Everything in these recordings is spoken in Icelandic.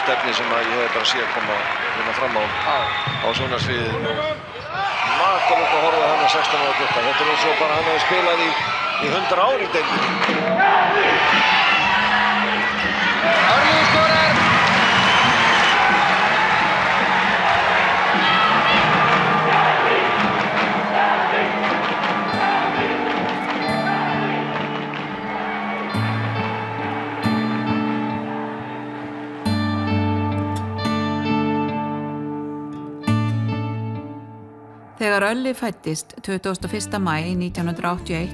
besta efni sem ég hef bara séð koma hérna fram á svona sviðið. Makalegt að horfa hann að 16 ára gutta. Þetta eins og bara hann hefði spilað í 100 ár í deildinni. Örlygur skorar! Þegar Ölli fæddist 21. maí 1981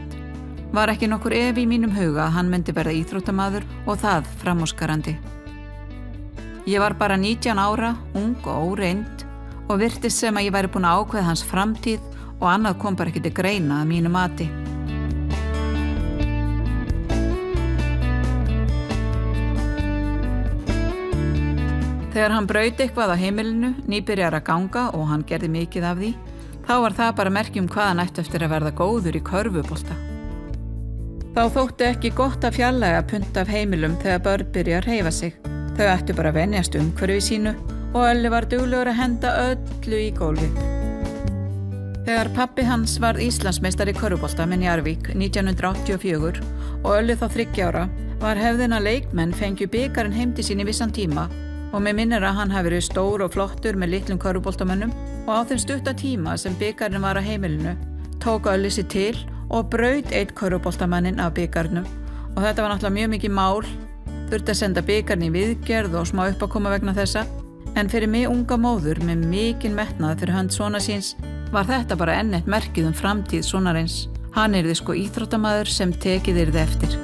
var ekki nokkur efi í mínum huga að hann myndi verða íþróttamaður og það framúrskarandi. Ég var bara 19 ára, ung og óreynd og virtist sem að ég væri búin að ákveða hans framtíð og annað kom bara ekki til greina að mínu mati. Þegar hann braut eitthvað á heimilinu, nýbyrjar að ganga og hann gerði mikið af því, þá var það bara merki hvað hann ætti eftir að verða góður í körfubolta. Þá þótti ekki gott að fjarlæga punt af heimilum þegar börn byrja að hreyfa sig. Þau ættu bara að venjast umhverfi sínu og Ölli var duglegur að henda öllu í gólfið. Þegar pabbi hans varð Íslandsmeistari í körfubolta með Njarðvík 1984 og Ölli þá 30 ára, var hefðin að leikmenn fengju bikarinn heim til sín í vissan tíma og mig minnir að hann hafi verið stór og flottur með litlum körfuboltamönnum og á þeim stutta tíma sem bikarinn var á heimilinu tók Ölli sig til og braut einn körfuboltamannin af bikarnum og þetta var náttúrulega mjög mikið mál, þurfti að senda bikarinn í viðgerð og smá uppákoma vegna þessa, en fyrir mig unga móður með mikinn metnað fyrir hönd sonar síns var þetta bara enn eitt merkið framtíð sonarins. Hann yrði sko íþróttamaður sem tekið yrði eftir.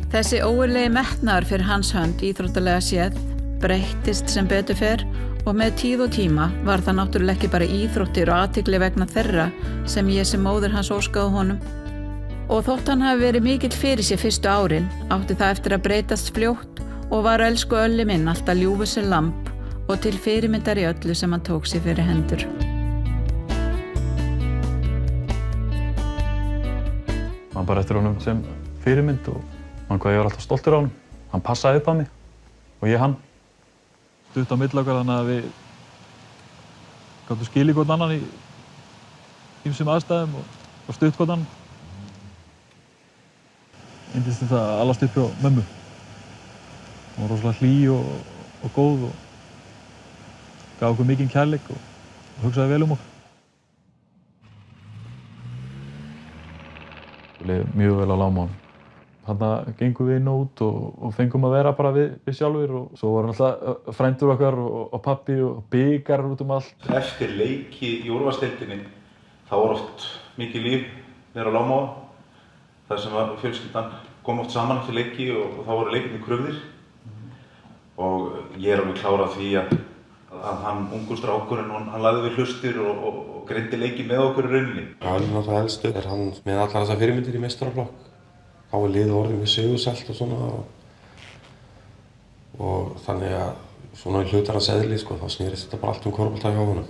Þessi ógurlegi metnaður fyrir hans hönd íþróttalega séð breyttist sem betur fer og með tíð og tíma var það náttúrulega ekki bara íþróttir og athygli vegna þeirra sem ég sem móðir hans óskaði honum. Og þótt hann hafi verið mikill fyrir sér fyrstu árin, átti það eftir að breytast fljótt og var elsku Ölli minn alltaf ljúfur sem lamb og til fyrirmyndar í öllu sem hann tók sér fyrir hendur. Man bara eftir honum sem fyrirmynd og man hvað ég var alltaf stoltur á honum. Hann passaði upp á mig og ég hann. Stutt á milli okkar þannig að við gátum skilið hvort annan í ýmsum aðstæðum og stutt hvort annan. Yndist þetta að alast upp hjá mömmu. Hún var rosalega hlý og góð og gaf okkur mikinn kærleik og hugsaði vel okkur. Við leið mjög vel á lágmán. Þarna gengum við inn og út og fengum að vera bara við sjálfur og svo voru náttúrulega frændur okkar og pabbi og bikarar út allt. Eftir leiki í úrvalsdeildinni þá var oft mikið líf niður á Lágmóa. þar sem að fjölskyldan kom oft saman eftir leiki og þá voru leikinni krufðir. Og ég alveg klárað því að hann ungur strákurinn, hann lagði við hlustir og greindi leiki með okkur í rauninni. Hann er náttúrulega helstu, hann með allar þessar fyrirmyndir í meistaraflokk. Þá er liðið orðið með sigursælt og svona. Og þannig að svona í hlutarnas eðli, þá snerist þetta bara allt körfubolta hjá honum.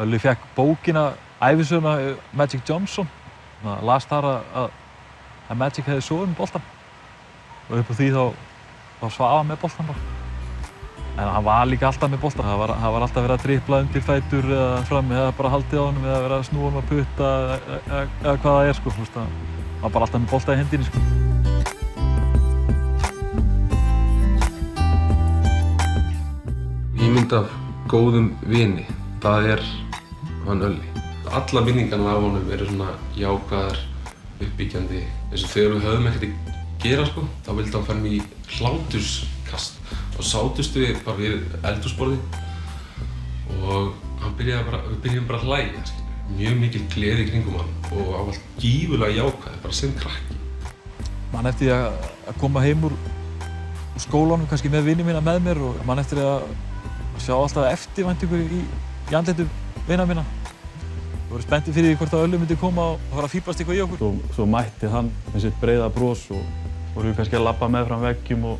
Ölli fékk bókina ævisöguna Magic Johnson. Las þar að Magic hefði sofið með boltann. Og upp á því þá svaf hann með boltann bara. En hann var líka alltaf með boltann. Það var alltaf verið að tripla undir fætur eða fram eða bara haldið á honum eða verið að snúa honum að putta eða hvað það er sko. Hann var bara alltaf með bolta í hendinni sko. Ímynd af góðum vini, það er hann Ölli. Alla minningarnar af honum eru svona jákvæðar, uppbyggjandi. Eins og þegar við höfðum ekkert að gera sko, þá vildi hann fara í hláturskast. Og sátust við bara við eldhúsborði og við byrjuðum bara að hlæja. Mjög mikil gleði í kringum hann og hann var gífurlega jákvæður, bara sem krakki. Man eftir að koma heim úr skólanum, kannski með vini mína með mér og man eftir að sjá alltaf eftirvæntingu í andlitum vina mína. Við vorum spenntir fyrir því hvort að Ölli myndi koma og fara að fíblast eitthvað í okkur. Svo mætti hann með sitt breiða bros og vorum við kannski að labba meðfram veggjum og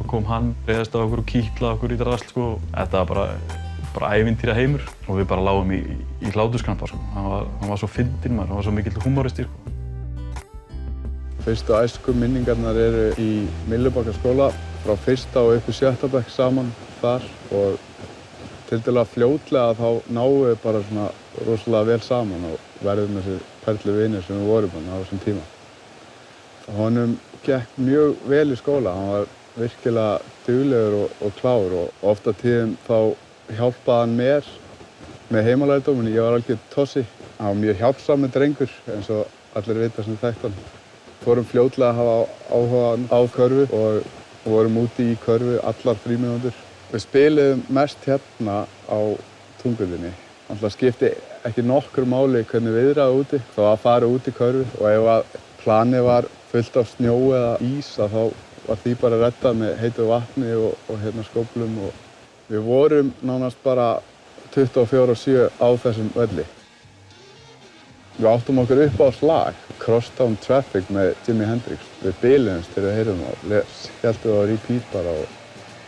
kom hann, breiðast á okkur og kýtlaði okkur í drasl sko. Þetta var bara ævintýra heimur og við bara lágum í hláturskrampa sko. Hann var svo fyndinn maður, hann var svo mikill húmoristi sko. Fyrstu æskuminningarnar eru í Myllubakkaskóla frá 1. og upp í 7. bekk saman þar og tiltölulega fljótlega þá náum við bara svona rosalega vel saman og verðum þessi perlu vinir sem við vorum á þessum tíma. Honum gekk mjög vel í skóla, hann var virkilega duglegur og klár og oft á tíðum þá hjálpaði hann mér með heimalærdóminn. Ég var algjör tossi. Hann var mjög hjálpsamur drengur eins og allir vita sem þekkt hann. Fórum fljótlega að hafa áhuga á körfu og vorum úti í körfu allar frímínútur. Við spiluðum mest hérna á Tungullunni. Það skipti ekki nokkru máli hvernig viðraði úti. Það var að fara út í körfu og ef að planið var fullt af snjó eða ís að þá var því bara reddað með heitu vatni og skóflum og við vorum nánast bara 24/7 á þessum velli. Við áttum okkur upp á slag, Crosstown Traffic með Jimi Hendrix. Við biluðumst þegar við heyrðum og héldum það á repeat bara og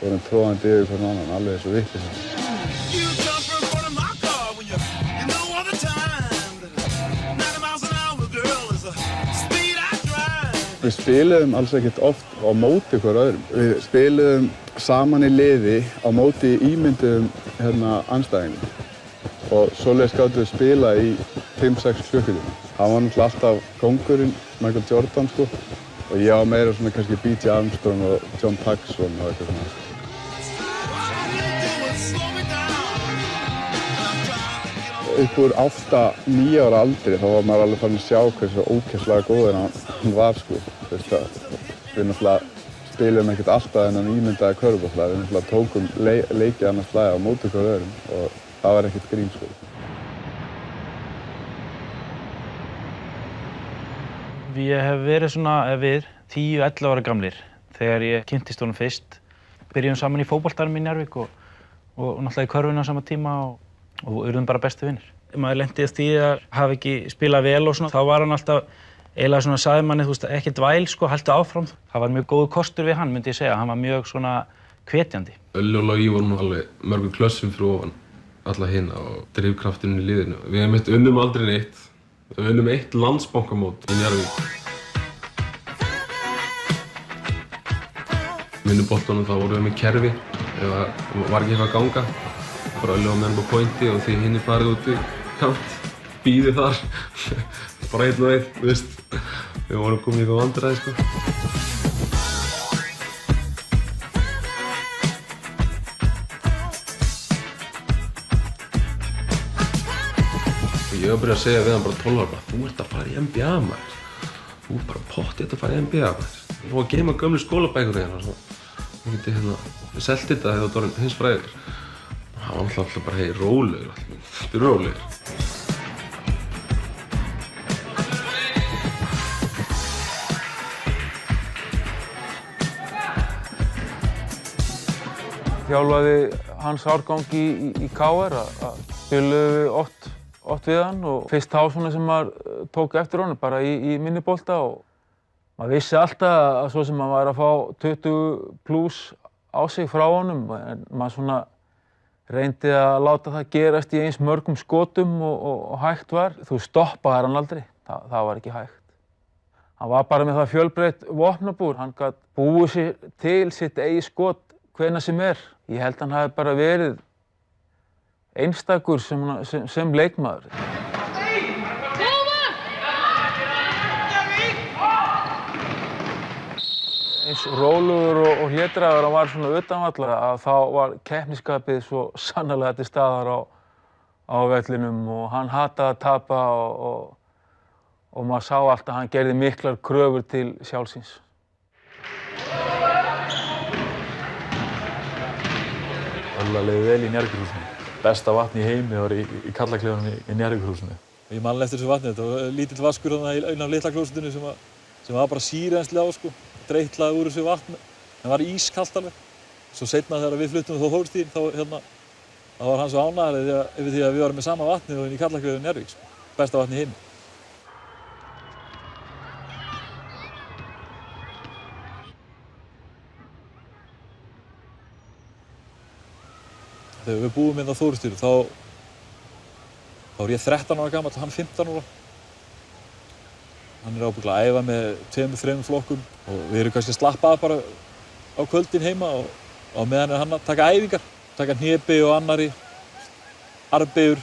vorum tróðandi yfir hvern annan, alveg þessu vitlausir. Við spiluðum alls ekkert oft á móti hver öðrum. Við spiluðum saman í liði á móti ímynduðum andstæðingum. Og svoleiðis gátum við spila í 5-6 klukkutíma. Hann var náttúrulega alltaf kóngurinn, Michael Jordan og ég var meira svona kannski B.J. Armstrong og John Paxson og eitthvað svona. Upp úr 8-9 ára aldri þá var maður alveg farin að sjá hversu ógeðslega góður hann var sko. Við náttúrulega spilum ekkert alltaf þennan ímyndaða körfubolta. Við náttúrulega tókum leikið annars slagið á móti hver öðrum og það var ekkert grín sko. Ég hef verið svona 10-11 ára gamlir þegar ég kynntist honum fyrst. Byrjuðum saman í fótboltanum í Njarðvík og náttúrulega í körfunni á sama tíma og urðum bara bestu vinir. Maður lenti í því að hafa ekki spilað vel og svona, þá var hann alltaf eiginlega svona sagði manni, þú veist, ekki dvæl sko, haltu áfram. Það var mjög góður kostur við hann, myndi ég segja. Hann var mjög svona hvetjandi. Ölli og Logi voru nú alveg mörgum klössum fyrir ofan alla hina og drifkraftinu í liðinu. Við unnum aldrei neitt. Við unnum 1 landsbankamót í Njarðvík. Vinnuboltanum þá vorum við með kerfi ef það var ekki eitthvað að ganga. Bara Ölli var með hann á pointi og því hinni farið út í kant, bíðið þar. Bara 1 og 1, þú veist. Við vorum komið í eitthvað vandræði, sko. Ég var að byrja að segja við hann bara 12 ára, þú ert að fara í NBA, maður. Þú ert bara pottþétt að fara í NBA, maður. Þú var að geyma gömlu skólabækur hérna, þú geti selt þetta þegar þú ert hins frægur. Það var alltaf bara, hei, rólegur, þetta er rólegur. Þjálfaði hans árgang í KR að spiluðum við oft við hann og fyrst þá svona sem maður tók eftir honum bara í minnibolta og maður vissi alltaf að svo sem maður var að fá 20+ á sig frá honum en maður svona reyndi að láta það gerast í eins mörgum skotum og hægt var. Þú stoppaði hann aldrei, það var ekki hægt. Hann var bara með það fjölbreytt vopnabúr, hann gat búið sér til sitt eigið skot hvenær sem er. Ég held hann hafi bara verið einstakur sem leikmaður. Eins rólegur og hlédrægur hann var svona utanvallar að þá var keppnisskapið svo sannarlega til staðar á vellinum og hann hataði að tapa og maður sá alltaf að hann gerði miklar kröfur til sjálfsins. Ölla leiði vel í Njarðvíkurhúsinu. Besta vatni í heimi var í kallaklefanum í Njarðvíkurhúsinu. Ég man eftir þessu vatni, þetta var lítill vaskur þarna í einu af litla klósettinu sem var bara sýrenslega á sko. Dreitlaði úr þessu vatn, en var ískalt alveg. Svo seinna þegar við fluttum þó Þórstíðin, þá var hann svo ánægður yfir því að við varum með sama vatnið og inn í kallaklefanum Njarðvíks. Besta vatni í heimi. Þegar við búum inn á Þórstíðin, þá var ég 13 ára gamall og hann 15 ára. Hann ábyggilega að æfa með 2-3 flokkum og við erum kannski að slappa af bara á kvöldin heima og meðan hann að taka æfingar, taka hnébeygju og annari, armbeygjur,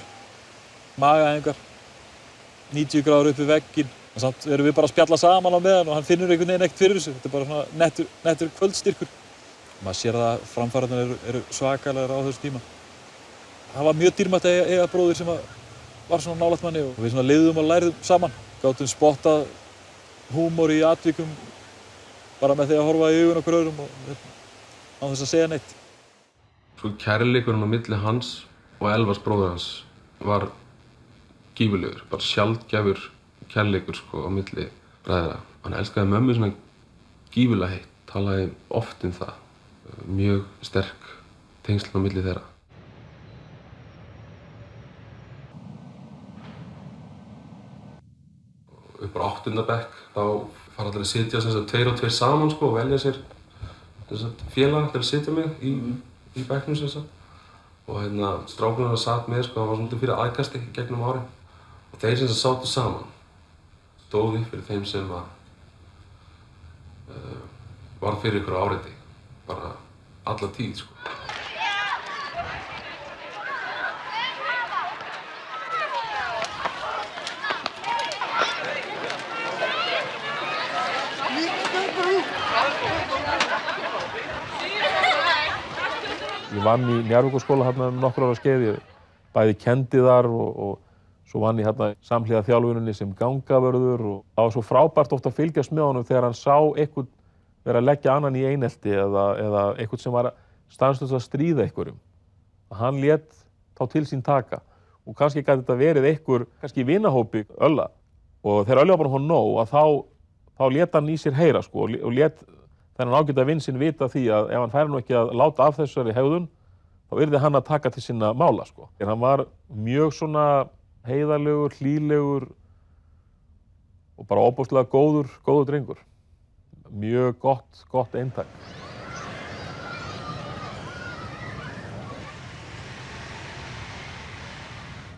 magaæfingar, 90 gráður upp við vegginn. En samt erum við bara að spjalla saman á meðan og hann finnur einhvern veginn ekkert fyrir þessu. Þetta er bara svona nettur kvöldstyrkur. Maður sér að framfarirnar eru svakalegar á þessu tíma. Það var mjög dýrmætt að eiga bróðir sem var svona nálægt manni og við svona lifðum og lærðum saman. Gátum spottað húmor í atvikum bara með því að horfa í augun okkur öðrum og án þess að segja neitt. Svo kærleikurinn á milli hans og Elvars bróður hans var gífurlegur, bara sjaldgæfur kærleikur sko á milli bræðra. Hann elskaði mömmu svona gífurlega heitt, talaði oft það. Mjög sterk tengsl á milli þeirra. Upp á 8. bekk þá fara allir að sitja 2 og 2 saman sko og velja sér félag til að sitja með í bekknum og strákurinn satt með sko, hann var svolítið fyrir aðkasti gegnum árin og þeir sátu saman stóðu upp fyrir þeim sem var fyrir ykkur áreiti bara alla tíð sko. Ég vann í Njarðvíkurskóla hérna nokkur ára skeið, ég bæði kenndi þar og svo vann ég hérna samhliða þjálfuninni sem gangavörður og það var svo frábært oft að fylgjast með honum þegar hann sá einhvern vera að leggja annan í einelti eða einhvern sem var stanslaust að stríða einhverjum. Hann lét þá til sín taka og kannski gæti þetta verið einhver, kannski í vinahópi Ölla og þegar Ölli var bara hún nóg að þá lét hann í sér heyra sko og lét þennan ágæta vin sinn vita því að ef hann færi nú ekki að láta af þessari hegðun þá yrði hann að taka til sinna mála sko. En hann var mjög svona heiðarlegur, hlýlegur og bara ofboðslega góður drengur. Mjög gott eintak.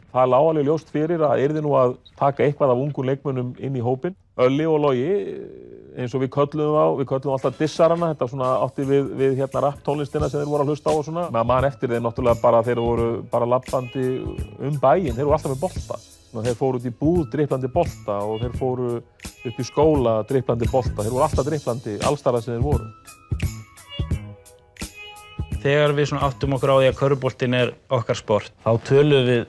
Það lá alveg ljóst fyrir að yrði nú að taka eitthvað af ungum leikmönnum inn í hópinn. Ölli og Logi, eins og við kölluðum alltaf dissarana, þetta svona átti við hérna rapptónlistina sem þeir voru að hlusta á og svona. Man eftir þeir náttúrulega bara þeir voru bara labbandi bæinn, þeir voru alltaf með bolta. Þeir fóru út í búð driplandi bolta og þeir fóru upp í skóla driplandi bolta. Þeir voru alltaf driplandi allsstaðar sem þeir voru. Þegar við svona áttum okkur á því að körfuboltinn er okkar sport, þá töluðum við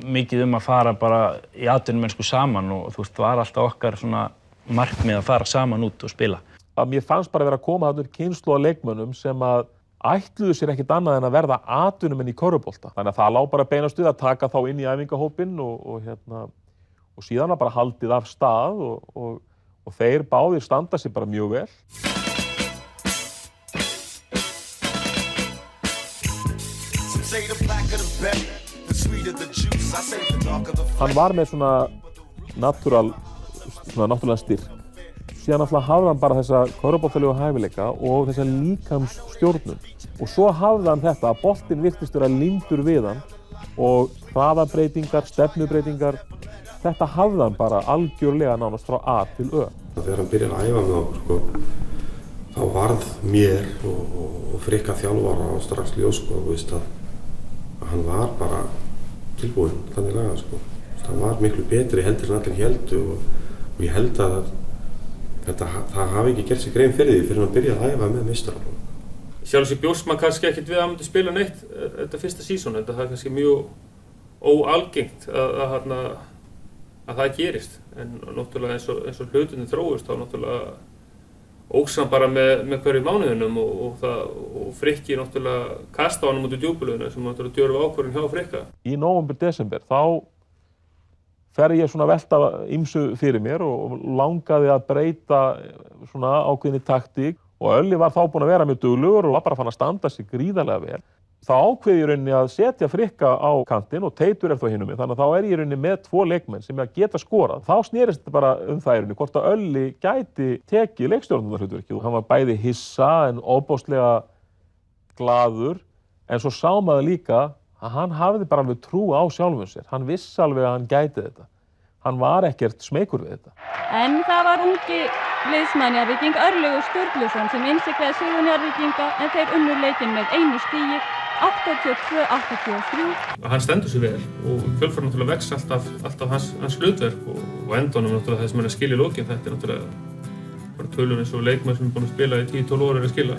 mikið að fara bara í atvinnumennsku saman og þú veist, það var alltaf okkar svona markmið að fara saman út og spila. Mér fannst bara vera að koma þarna kynslóð af leikmönnum sem að ætluðu sér ekkert annað en að verða atvinnumenn í körfubolta. Þannig að það lá bara beinast við að taka þá inn í æfingahópinn og síðan var bara haldið af stað og þeir báðir standa sig bara mjög vel. Hann var með svona náttúrulega styrk. Síðan alltaf hafði hann bara þessa körfuboltalegu hæfileika og þessa líkamsstjórnun. Og svo hafði hann þetta að boltinn virtist vera límdur við hann og hraðabreytingar, stefnubreytingar, þetta hafði hann bara algjörlega nánast frá A til Ö. Þegar hann byrjaði að æfa með okkur, sko, þá varð mér og Frikka þjálfara og strax ljós, sko, að hann var bara tilbúinn þannig lagað, sko. Það var miklu betri heldur en allir héldu og ég held að það hafi ekki gert sig grein fyrir því fyrir hann byrjaði að æfa með meistaraflokk. Sjálfsög bjóst maður kannski ekkert við að hann myndi spila neitt þetta fyrsta sísón, en það er kannski mjög óalgengt að það gerist. En náttúrulega eins og hlutinni þróist, þá náttúrulega óx hann bara með hverju mánuðinum og Frikki náttúrulega kasta honum út í djúpulöðinu sem náttúrulega djörfu ákvörðun hjá Frikka. Í nóvember, desember, þá fer ég svona að velta ýmsu fyrir mér og langaði að breyta svona ákveðinni taktík og Ölli var þá búinn að vera mjög duglegur og var bara fann að standa sig gríðarlega vel. Þá ákveði ég í rauninni að setja Frikka á kantinn og Teitur þá hinum megin, þannig að þá er ég í rauninni með 2 leikmenn sem að geta skorað. Þá snerist þetta bara það í rauninni hvort að Ölli gæti tekið leikstjórnarhlutverkið. Hann var bæði hissa en ofboðslega glaður, en svo sá maður líka að hann hafði bara alveg trú á sjálfum sér. Hann vissi alveg að hann gæti þetta. hann var ekkert smeykur við þetta. En það var ungi liðsmann Njarðvíking, Örlygur Sturluson, sem innsiglaði sigur Njarðvíkinga en þeir unnu leikinn með 1 stigi, 82-83. Hann stendur sig vel og kjölfar náttúrulega vex alltaf hans hlutverk og endanum náttúrulega það sem hann skilja í lokin. Þetta er náttúrulega bara tölur eins og leikmann sem er búinn að spila í 10-12 ára að skila.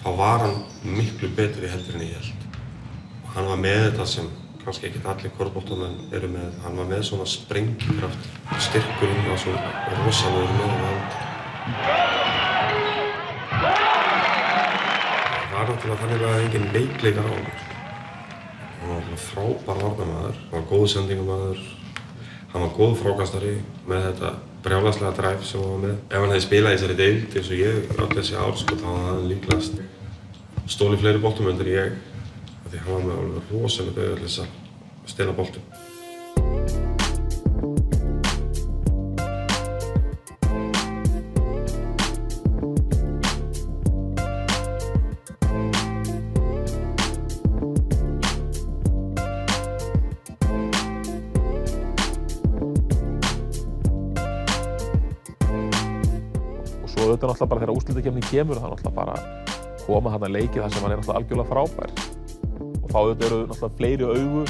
Þá var hann miklu betri heldur en ég held. Og hann var með þetta sem kannski ekkert allir körfuboltamenn eru með. Hann var með svona sprengikraft. Styrkurinn var svo rosalegur með hann. Það var náttúrulega þannig að engin veikleikar á hann. Hann var náttúrulega frábær varnarmaður. Hann var góð sendingamaður. Hann var góð frákastari með þetta brjálæðslega dræf sem hann var með. Ef hann hefði spilað í þessari deild eins og ég átti þessi ár, sko, þá hafði hann líklegast stólið fleiri boltum en ég. Því hann var með alveg rosalega auðvitað þess að stela boltum. Svo auðvitað náttúrulega bara þegar úrslitakeppnin kemur, það er náttúrulega bara koma þarna leikið þar sem hann er náttúrulega algjörlega frábær. Og þá auðvitað eru náttúrulega fleiri augu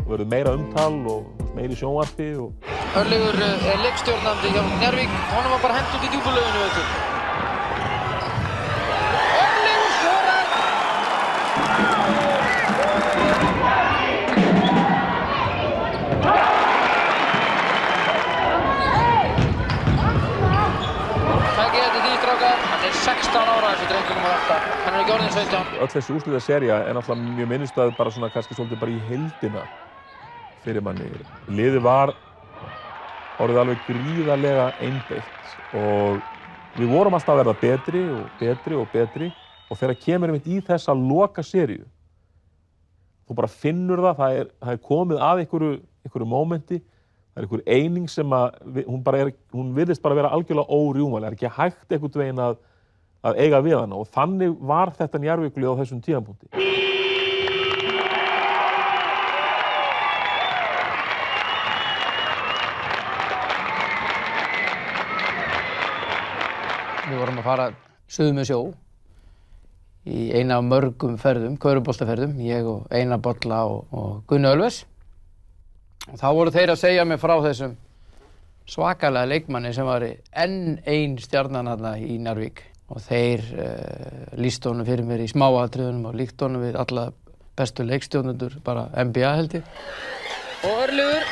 og verður meira umtal og meiri sjónvarpi og... Örlygur er leikstjórnandi hjá Njarðvík, honum var bara hent út í djúpulauginu, veitu. Örlygur skorar! Takk eftir því, strákar. Hann er 16 ára þessi drengur nummer 8. Hann er ekki orðinn 17. Öll þessi úrslitasería er náttúrulega mjög minnisstæð bara svona kannski svolítið bara í heildina fyrir manni. Liðið var orðið alveg gríðarlega einbeitt og við vorum alltaf að verða betri og betri og betri og þegar kemur einmitt í þessa loka seríu þú bara finnur það er komið að einhverju mómenti, það er einhver eining sem að hún virðist bara vera algjörlega órjúmanleg, ekki hægt einhvern veginn að eiga við hana og þannig var þetta Njarðvíkurlið á þessum tímapunkti. Við vorum að fara suður með sjó í eina af mörgum ferðum, körfuboltaferðum, ég og Einar Bolla og Gunni Ölves. Og þá voru þeir að segja mér frá þessum svakalega leikmanni sem var enn ein stjarnan þarna í Njarðvík. Og þeir lýstu honum fyrir mér í smáatriðunum og líktu honum við alla bestu leikstjórnendur, bara NBA held ég. Og Örlygur.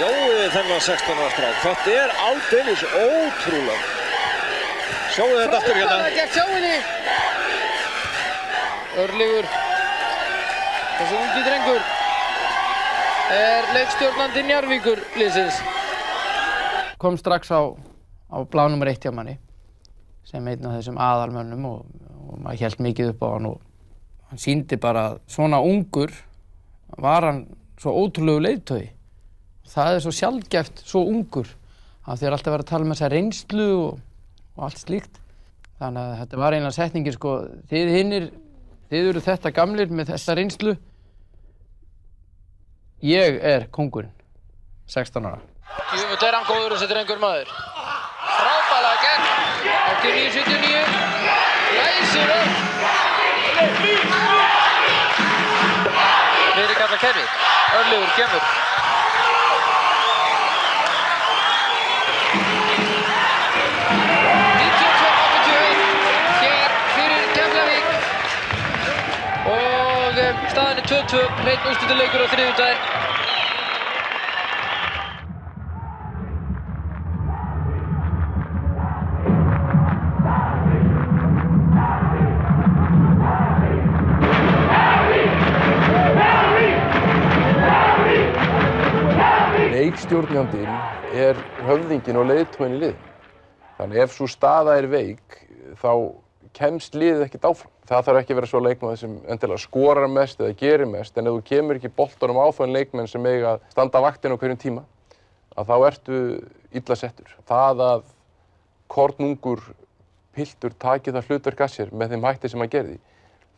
Sjáu þið þennan 16 ára strák. Þetta er aldeilis ótrúlega. Sjáu þið þetta aftur hérna. Það gekk sjáinni. Örlygur, þessi ungi drengur, er leikstjórnandi Njarðvíkur liðsins. Kom strax á blað nr. 1 hjá manni, sem einn af þessum aðalmönnum og maður hélt mikið upp á hann og hann sýndi bara að svona ungur var hann svo ótrúlegu leiðtogi. Það er svo sjaldgæft, svo ungur. Þeir er alltaf verið að tala um þessa reynslu og allt slíkt. Þannig að þetta var eina setningin, sko, þið eru þetta gamlir með þessa reynslu. Ég er kóngurinn, 16 ára. Jöfull er hann góður þessi drengur maður. Frábærlega gegn, 89-79, læsir upp. Friðrik allar kerfi, Örlygur kemur. Staðan er 2-2, hreinn úrslitaleikur á þriðjudaginn. leikstjórnandinn höfðinginn og leiðtoginn í liðinu. Þannig ef sú staða veik, þá kemst liðið ekkert áfram. Það þarf ekki að vera svo leikmaður sem endilega skorar mest eða gerir mest, en ef þú kemur ekki boltanum á þann leikmenn sem eiga að standa vaktina á hverjum tíma, að þá ertu illa settur. Það að kornungur piltur taki það hlutverk að sér með þeim hætti sem hann gerði,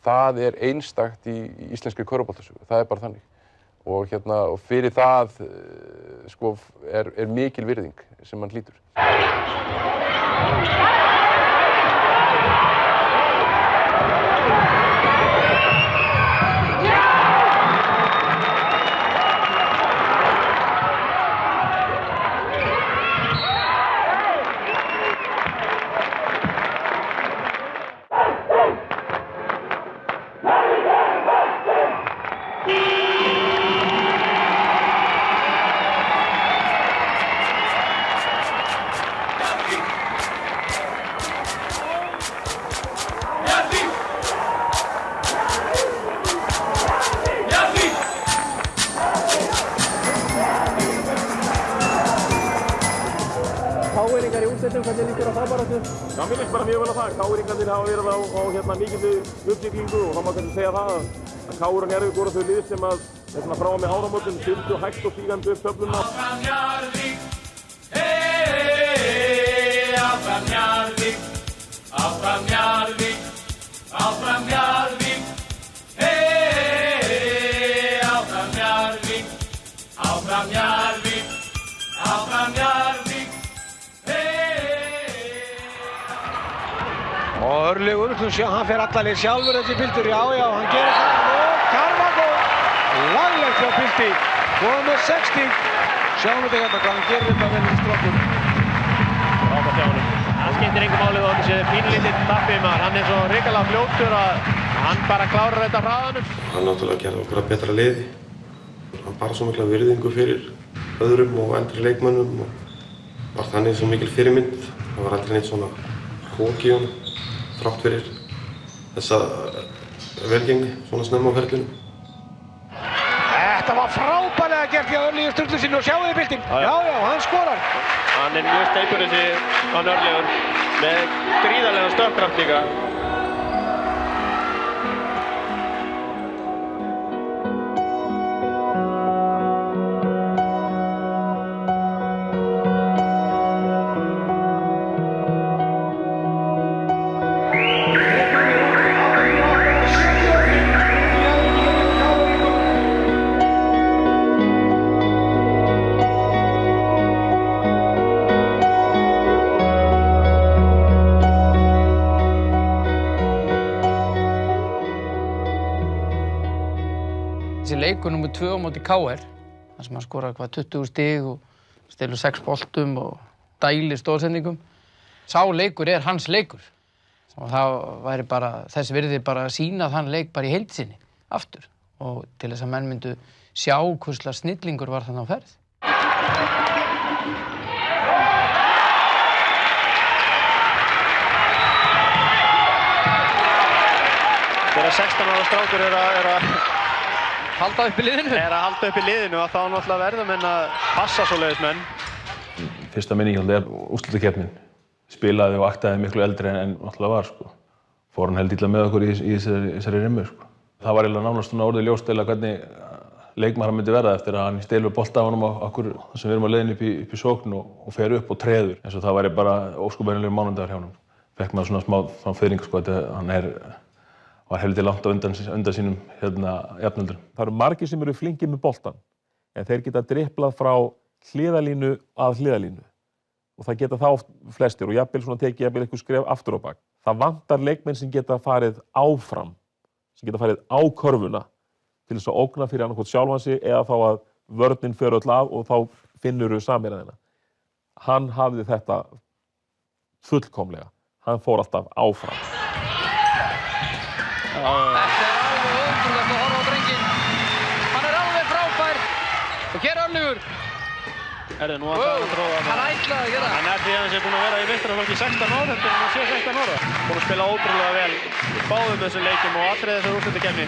það einstakt í íslenskri körfuboltasögu. Það bara þannig. Og fyrir það mikil virðing sem hann hlýtur. KR-ingar í úrslitum, hvernig líst þér á það baráttu? Já, mér líst bara mjög vel á það. KR-ingarnir hafa verið á mikilli uppsiglingu og þá má kannski segja það að KR og Njarðvík voru þau lið sem frá og með áramótum fylgdu hægt og sígandi upp töfluna. Áfram Njarðvík, áfram Njarðvík, áfram Njarðvík, áfram Njarðvík, áfram Njarðvík, áfram Njarðvík, áfram Njarðvík. Og Örlygur, þú sjá, hann fer alla leið sjálfur þessi piltur, já, hann gerir það og Carvalho, laglegt hjá pilti, góð með 60, sjáum þetta hérna hvað hann gerir þetta vel í strókum. Frábært hjá honum. Það skiptir engu máli þó að þessi pínlítið tappið maður, hann svo hrikalega fljótur að hann bara klárar þetta hraðanum. Hann náttúrulega gerði okkur að betra liði. Hann bara svo mikla virðingu fyrir öðrum og eldri leikmönnum og var þannig svo mikil fyrirmynd. Það var aldrei neitt svona kók í honum. Þrátt fyrir þessa velgengni, svona snemma á ferlinum. Þetta var frábærlega gert hjá Örlygur Sturlusyni og sjáu þið piltinn. Já, hann skorar. Hann mjög steypur þessi hann Örlygur með gríðarlegan stökkkraft líka. Þessi leikur nr. 2 á móti KR, þar sem hann skorar 20 stig og stelur 6 boltum og dælir stóðsendingum. Sá leikur hans leikur. Og það væri bara, þess virði bara að sýna þann leik bara í heild sinni, aftur. Og til þess að menn myndu sjá hverslega snillingur var þannig á ferð. Þegar 16 ára strákur að halda upp í liðinu? Halda upp í liðinu og þá náttúrulega verður menn að passa svoleiðis menn. Fyrsta minningi úrslitakeppnin. Spilaði og aktaði miklu eldri en náttúrulega var, sko. Fór hann held illa með okkur í þessari rimmu, sko. Það var eiginlega nánast svona orðið ljóst eða hvernig leikmaður hann myndi verða eftir að hann stelur bolta á honum á okkur þar sem við erum á leiðinni upp í sókn og fer upp og treður. Eins og það væri bara óskubænilegur mánudagur hjá honum. Fekk maður svona smá fiðring, sko, hann var heldur langt á undan sínum jafnöldrum. Það eru margir sem eru flinkir með boltan, en þeir geta driplað frá hliðalínu að hliðalínu. Og það geta þá flestir og jafnvel svona tekið eitthvað skref aftur á bak. Það vantar leikmenn sem geta farið áfram, sem geta farið á körfuna til þess að ógna fyrir annarkot sjálfan sig eða þá að vörnin fer öll af og þá finnur þau samherjaðina. Hann hafði þetta fullkomlega. Hann fór alltaf áfram. Þetta alveg ótrúlegt að horfa á drenginn. Hann alveg frábær. Og hér Örlygur. Nú að það að tróða hann ætlaði að gera það. Hann því að hann sé búinn að vera í meistaraflokki 16 ár, heldur hann sé 16 ára. Búinn að spila ótrúlega vel í báðum þessum leikjum og allri þessar úrslitakeppni.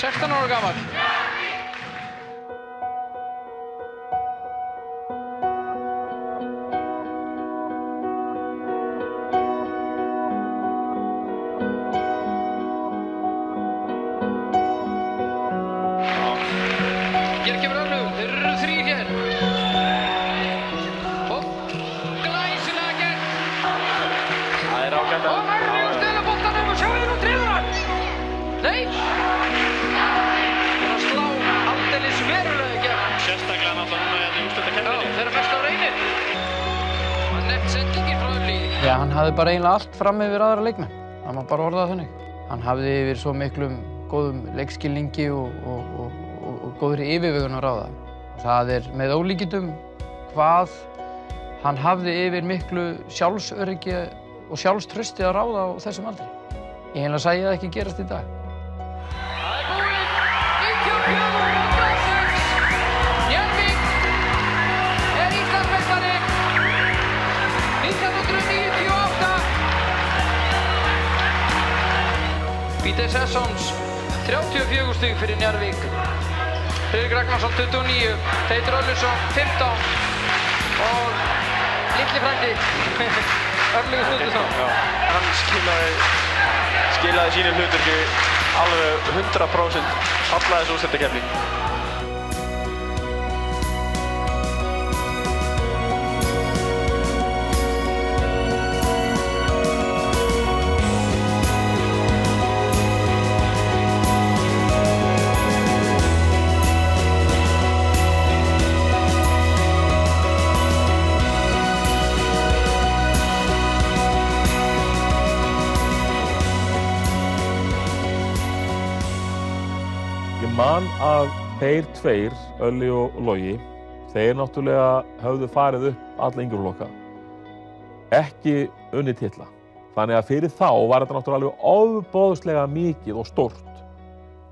16 ára gamall. sendingin frá Ölli. Já, hann hafði bara eiginlega allt fram yfir aðra leikmenn. Það má bara orða það þannig. Hann hafði yfir svo miklum góðum leikskilningi og góðri yfirvegun að ráða. Það með ólíkindum hvað hann hafði yfir miklu sjálfsöryggi og sjálfstrausti að ráða á þessum aldri. Ég eiginlega sæi það ekki gerast í dag. Njarðvík Íslandsmeistari 1998. Pítur Sessons 34 stig fyrir Njarðvík. Friðrik Ragnarsson 29, Teitur Örlygsson 15 og litli frændi Örlygur Sturluson. Hann skilaði sínu hlutverki alveg 100% alla þessu úrslitakeppni. Man að þeir tveir, Ölli og Logi, þeir náttúrulega höfðu farið upp alla yngri flokka. Ekki unnið titla. Þannig að fyrir þá var þetta náttúrulega alveg ofboðslega mikið og stórt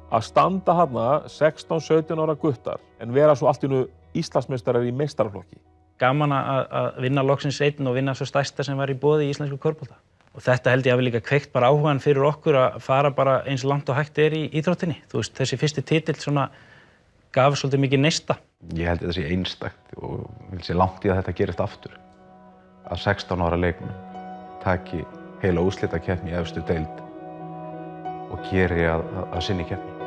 að standa þarna 16-17 ára guttar en vera svo allt í einu Íslandsmeistarar í meistaraflokki. Gaman að vinna loksins einn og vinna svo stærsta sem var í boði í íslensku körfubolta. Og þetta held ég hafi líka kveikt bara áhugann fyrir okkur að fara bara eins langt og hægt í íþróttinni. Þú veist, þessi fyrsti titill svona gaf svolítið mikið neista. Ég held þetta sé einstakt og vil sé langt í að þetta gerist aftur. Að 16 ára leikmenn taki heila úrslitakeppni í efstu deild og geri að sinni keppni.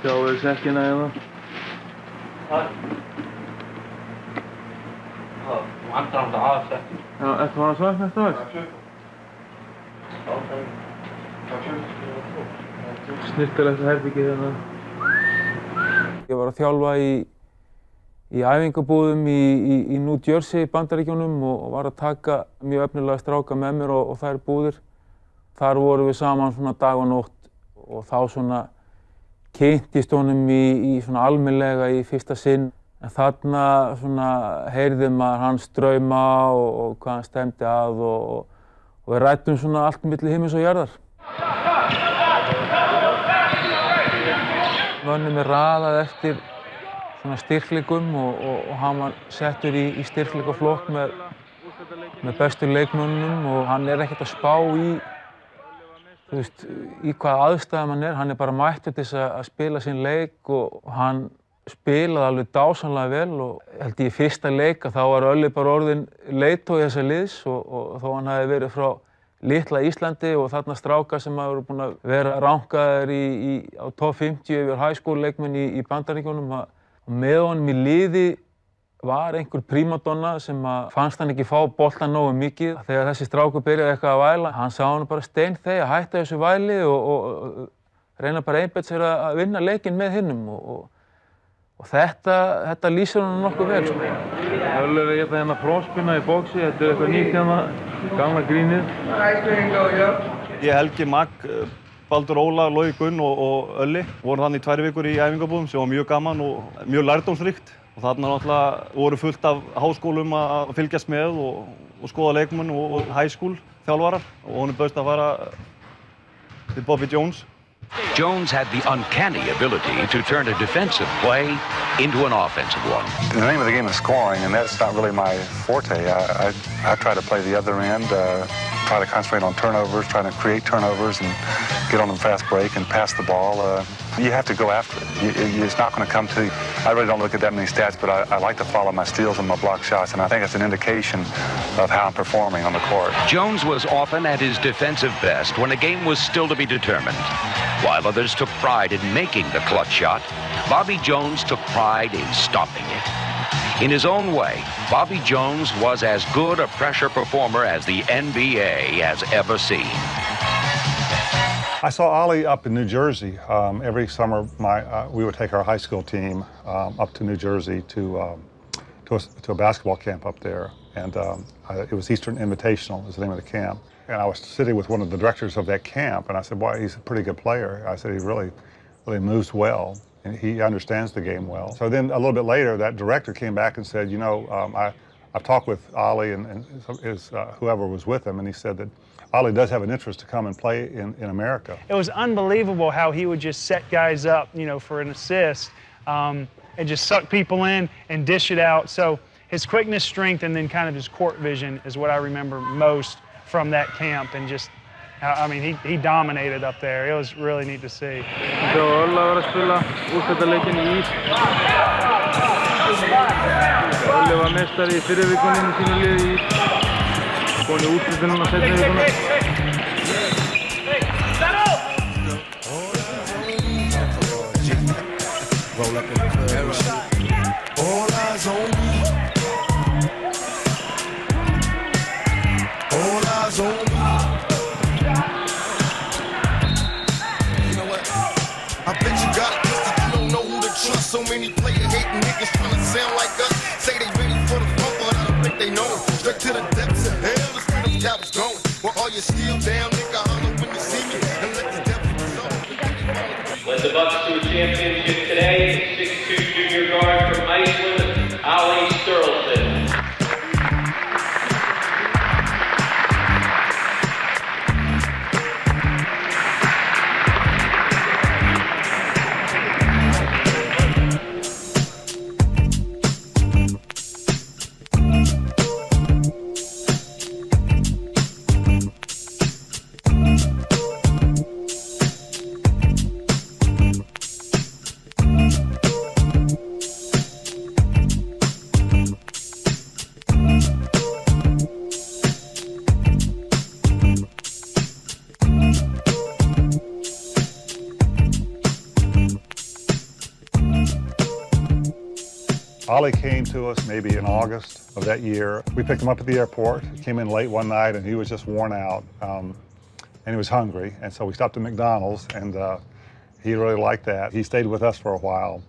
Sjáu þið sekkina hérna? Þú andrar hann það af sekkin. Já, ertu hann að svakna eftir það? Snirtilegt herbergi hérna. Ég var að þjálfa í æfingabúðum í New Jersey, Bandaríkjunum og var að taka mjög efnilega stráka með mér og þær búðir. Þar vorum við saman svona dag og nótt og þá svona kynntist honum í svona almennilega í fyrsta sinn. En þarna svona heyrði maður hans drauma og hvað hann stefndi að og við ræddum svona allt milli himins og jarðar. Mönnum er raðað eftir svona styrkleikum og hann var settur í styrkleikaflokk með bestu leikmönnum og hann er ekkert að spá þú veist, í hvaða aðstæðum hann er bara mættur til þess að spila sinn leik og hann spilaði alveg dásamlega vel og held ég í fyrsta leik að þá var Ölli bara orðinn leiðtogi þessa liðs og þó hann hafi verið frá litla Íslandi og þarna strákar sem hafa búin að vera rankaðir á top 50 yfir high school leikmenn í Bandaríkjunum og með honum í liði var einhver prímadonna sem fannst hann ekki fá boltan nógu mikið. Þegar þessi strákur byrjaði eitthvað að væla, hann sá hann bara steinþegja, hætta þessu væli og reyna bara einbeitt sér að vinna leikinn með hinnum og þetta lýsir hann nokkuð vel. Öllu er að geta próspinna í bóksi, þetta er eitthvað nýtt hérna, gamla grínið. Ég, Helgi, Magg, Baldur Óla, Logi Gunn og Ölli voru þannig 2 vikur í æfingabúðum sem var mjög gaman og mjög lærdómsríkt. Og þarna náttúrulega voru fullt af háskólum að fylgjast með og skoða leikmenn og high school þjálfarar og honum bauðst að fara til Bobby Jones. Jones had the uncanny ability to turn a defensive play into an offensive one. The name of the game is scoring, and that's not really my forte. I try to play the other end, try to concentrate on turnovers, trying to create turnovers and get on them fast break and pass the ball. You have to go after it. It's not going to come to you. I really don't look at that many stats, but I like to follow my steals and my block shots, and I think it's an indication of how I'm performing on the court. Jones was often at his defensive best when a game was still to be determined. While others took pride in making the clutch shot, Bobby Jones took pride in stopping it. In his own way, Bobby Jones was as good a pressure performer as the NBA has ever seen. I saw Ollie up in New Jersey. Every summer, we would take our high school team up to New Jersey to a basketball camp up there. And it was Eastern Invitational, was the name of the camp. And I was sitting with one of the directors of that camp, and I said, boy, he's a pretty good player. I said, he really moves well, and he understands the game well. So then a little bit later, that director came back and said, you know, I've talked with Ollie and whoever was with him, and he said that Ollie does have an interest to come and play in America. It was unbelievable how he would just set guys up, you know, for an assist and just suck people in and dish it out. So his quickness, strength, and then kind of his court vision is what I remember most from that camp. And just, I mean, he dominated up there. It was really neat to see. Olla var að spila úrslitaleikinn í Ís. Olli var meistari í fyrri vikunni með sínu liði í Ís. Búinn í úrslitin núna seinni vikuna. Roll up in the club. All eyes on me. All eyes on me. You know what? I bet you got it, cause you don't know who to trust. So many player-hating niggas trying to sound like us. Say they ready for the fun, but I don't think they know it. Straight to the depths of hell, that's where them cowards going. Well, all you still down, nigga, holler when you see me. And let the devil be so. Led the Bucks to a championship today. 6'2" junior guard from Iceland, Ollie Sturleson. Ollie came to us maybe in August of that year. We picked him up at the airport. He came in late one night and he was just worn out and he was hungry. And so we stopped at McDonald's and he really liked that. He stayed with us for a while.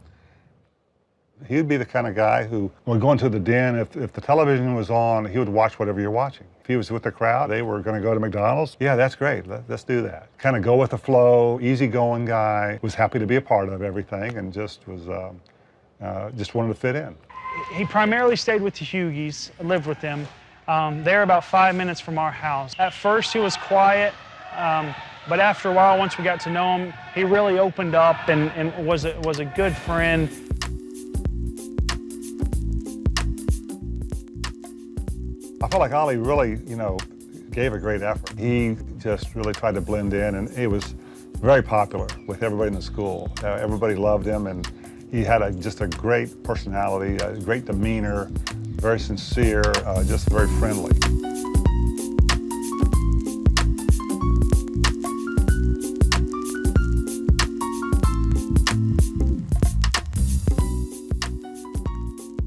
He'd be the kind of guy who would go into the den. If the television was on, he would watch whatever you're watching. If he was with the crowd, they were going to go to McDonald's. Yeah, that's great. Let's do that. Kind of go with the flow, easygoing guy. Was happy to be a part of everything and just was just wanted to fit in. He primarily stayed with the Hugies, lived with them. They're about 5 minutes from our house. At first he was quiet, but after a while, once we got to know him, he really opened up and was a good friend. I felt like Ollie really, gave a great effort. He just really tried to blend in, and he was very popular with everybody in the school. Everybody loved him, and he had just a great personality, a great demeanor, very sincere, just very friendly.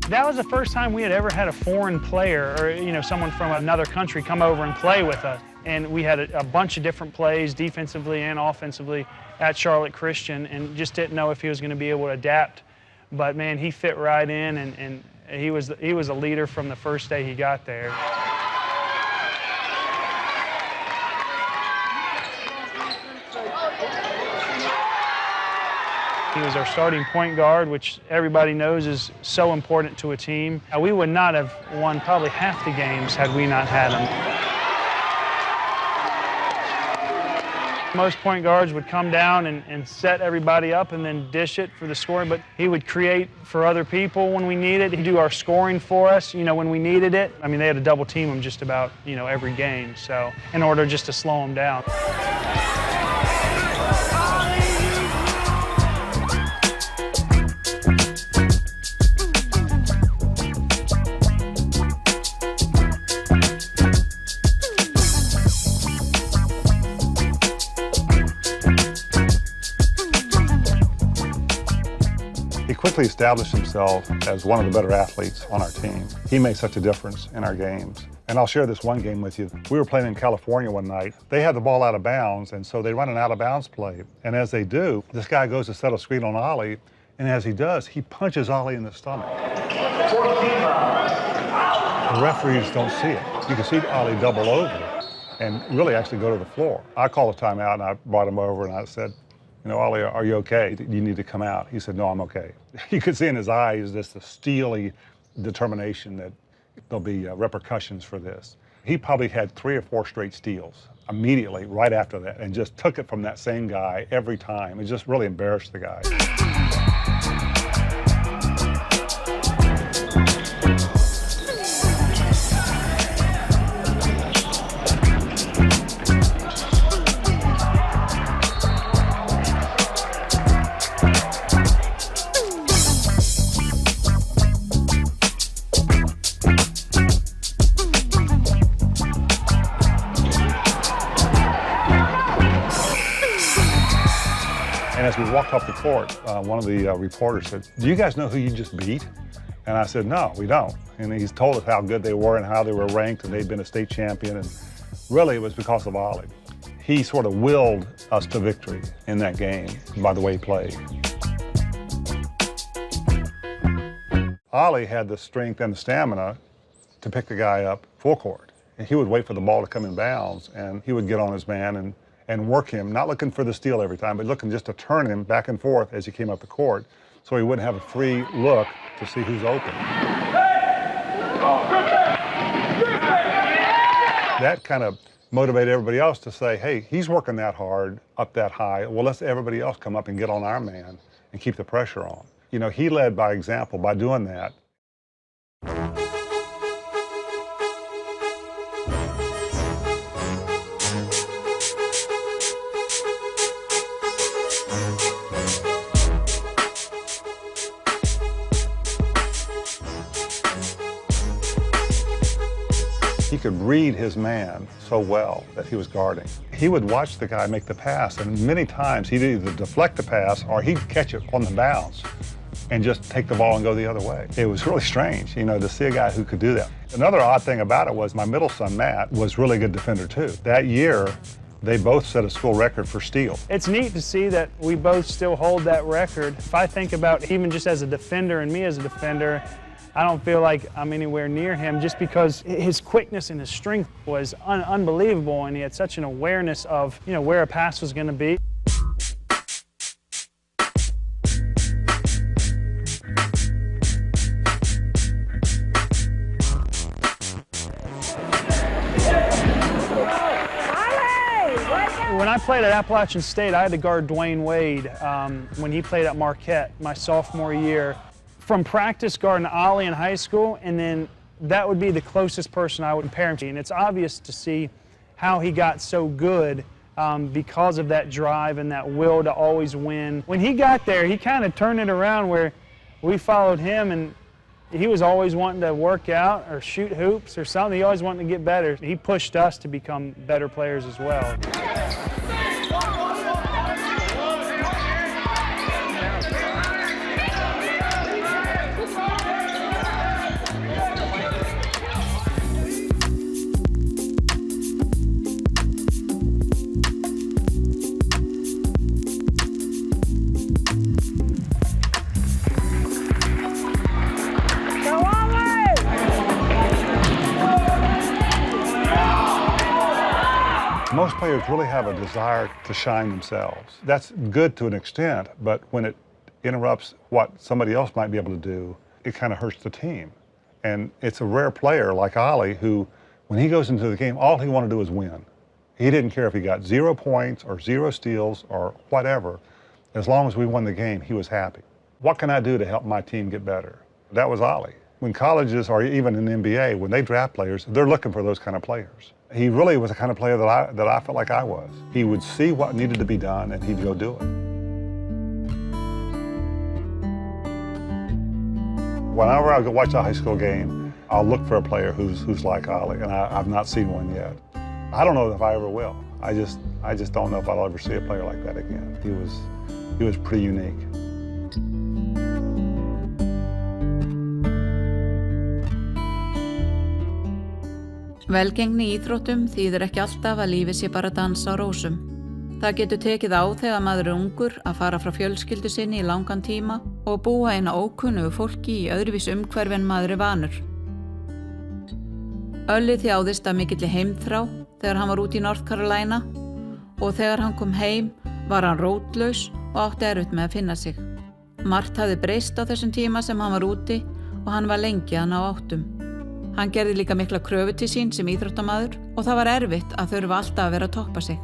That was the first time we had ever had a foreign player or, someone from another country come over and play with us. And we had a bunch of different plays, defensively and offensively, at Charlotte Christian, and just didn't know if he was going to be able to adapt. But man, he fit right in, and he was a leader from the first day he got there. He was our starting point guard, which everybody knows is so important to a team. We would not have won probably half the games had we not had him. Most point guards would come down and set everybody up and then dish it for the scoring, but he would create for other people when we needed. He'd do our scoring for us, when we needed it. I mean, they had to double team him just about, every game, so in order just to slow him down. quickly established himself as one of the better athletes on our team. He made such a difference in our games. And I'll share this one game with you. We were playing in California one night. They had the ball out of bounds, and so they run an out-of-bounds play. And as they do, this guy goes to set a screen on Ollie, and as he does, he punches Ollie in the stomach. The referees don't see it. You can see Ollie double over and really actually go to the floor. I called a timeout, and I brought him over, and I said, you know, Ollie, are you okay? You need to come out. He said, no, I'm okay. You could see in his eyes just a steely determination that there'll be repercussions for this. He probably had 3 or 4 straight steals immediately right after that and just took it from that same guy every time. It just really embarrassed the guy. As we walked off the court, one of the reporters said, do you guys know who you just beat? And I said, no, we don't. And he's told us how good they were and how they were ranked and they'd been a state champion. And really it was because of Ollie. He sort of willed us to victory in that game by the way he played. Ollie had the strength and the stamina to pick the guy up full court. And he would wait for the ball to come in bounds and he would get on his man and work him, not looking for the steal every time, but looking just to turn him back and forth as he came up the court so he wouldn't have a free look to see who's open. That kind of motivated everybody else to say, hey, he's working that hard, up that high, well, let's everybody else come up and get on our man and keep the pressure on. You know, he led by example by doing that. He could read his man so well that he was guarding. He would watch the guy make the pass, and many times he'd either deflect the pass or he'd catch it on the bounce and just take the ball and go the other way. It was really strange, you know, to see a guy who could do that. Another odd thing about it was my middle son, Matt, was a really good defender too. That year, they both set a school record for steal. It's neat to see that we both still hold that record. If I think about even just as a defender and me as a defender, I don't feel like I'm anywhere near him just because his quickness and his strength was unbelievable, and he had such an awareness of, you know, where a pass was going to be. When I played at Appalachian State, I had to guard Dwayne Wade when he played at Marquette my sophomore year. From practice guarding Ollie in high school, and then that would be the closest person I would compare him to. And it's obvious to see how he got so good because of that drive and that will to always win. When he got there, he kind of turned it around where we followed him, and he was always wanting to work out or shoot hoops or something. He always wanted to get better. He pushed us to become better players as well. Most players really have a desire to shine themselves. That's good to an extent, but when it interrupts what somebody else might be able to do, it kind of hurts the team. And it's a rare player like Ollie who, when he goes into the game, all he wanted to do was win. He didn't care if he got 0 points or 0 steals or whatever. As long as we won the game, he was happy. What can I do to help my team get better? That was Ollie. When colleges or even in the NBA, when they draft players, they're looking for those kind of players. He really was the kind of player that I felt like I was. He would see what needed to be done and he'd go do it. Whenever I go watch a high school game, I'll look for a player who's like Ollie, and I've not seen one yet. I don't know if I ever will. I just don't know if I'll ever see a player like that again. He was pretty unique. Velgengni í íþróttum þýðir ekki alltaf að lífið sé bara dans á rósum. Það getur tekið á þegar maður er ungur að fara frá fjölskyldu sinni í langan tíma og búa eina ókunnugu fólki í öðruvís umhverfi en maður er vanur. Ölli þjáðist af mikilli heimþrá þegar hann var út í North Carolina og þegar hann kom heim var hann rótlaus og átti erfitt með að finna sig. Margt hafði breyst á þessum tíma sem hann var úti og hann var lengi að ná áttum. Hann gerði líka mikla kröfu til sín sem íþróttamaður og það var erfitt að þurfa alltaf að vera að toppa sig.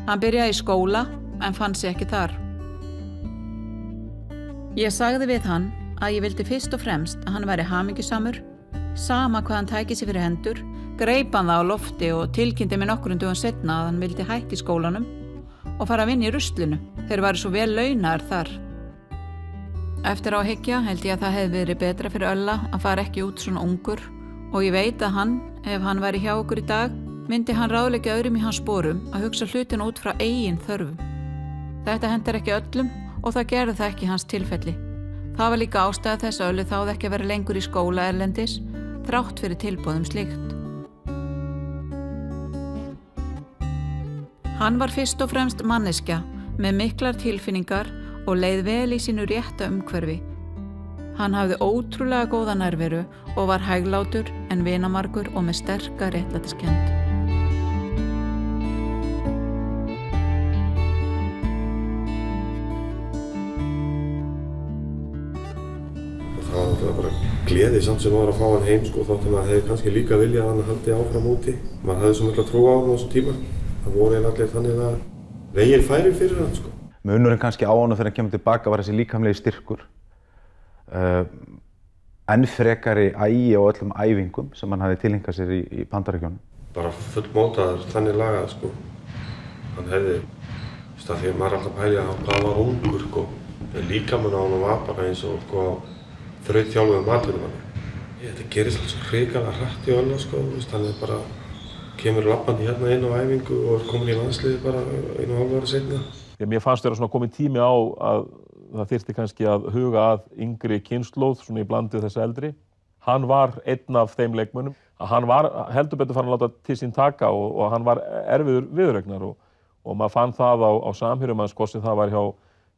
Hann byrjaði í skóla en fann sig ekki þar. Ég sagði við hann að ég vildi fyrst og fremst að hann væri hamingjusamur, sama hvað hann tæki sig fyrir hendur, greip hann það á lofti og tilkynnti mig nokkrum dögum seinna að hann vildi hætta í skólanum og fara að vinna í ruslinu. Þeir væru svo vel launaðir þar. Eftir á að hyggja held ég að það hefði verið betra fyrir Ölla að fara ekki út svona ungur og ég veit að hann, ef hann væri hjá okkur í dag, myndi hann ráðleggja öðrum í hans sporum að hugsa hlutina út frá eigin þörfum. Þetta hentar ekki öllum og það gerði það ekki í hans tilfelli. Það var líka ástæða þess að Ölli þáði ekki að vera lengur í skóla erlendis, þrátt fyrir tilboðum slíkt. Hann var fyrst og fremst manneskja með miklar tilfinningar og leið vel í sínu rétta umhverfi. Hann hafði ótrúlega góða nærveru og var hæglátur en vinamargur og með sterka réttlætiskennd. Það var bara gleði samt sem var að fá hann heim sko, þótt að maður hefði kannski líka viljað að hann haldi áfram úti. Maður hafði svo mikla trú á hann á þessum tíma. Það voru allir þannig að veginn færir fyrir hann sko. Munurinn kannski á honum þegar hann kemur tilbaka var þessi líkamlegi styrkur. Enn frekari agi á öllum æfingum sem hann hafði tilhinkað sér í Bandaríkjunum. Bara fullmótaður þannig lagað sko. Hann hefði, því að maður alltaf pæli að hann var ungur sko. Líkaminn á hann var bara eins og sko þrautþjálfuðum atvinnumanni. Þetta gerist alls hrikalega hratt í Ölla sko, hann er bara kemur labbandi hérna inn á æfingu og er komin í landsliðið bara 1,5 ára seinna. Mér fannst vera svona kominn tími á að það þyrfti kannski að huga að yngri kynslóð svona í bland við þessi eldri. Hann var einn af þeim leikmönnum. Hann var heldur betur farin að láta til sín taka og hann var erfiður viðureignar og maður fann það á samherjum hans hvort sem það var hjá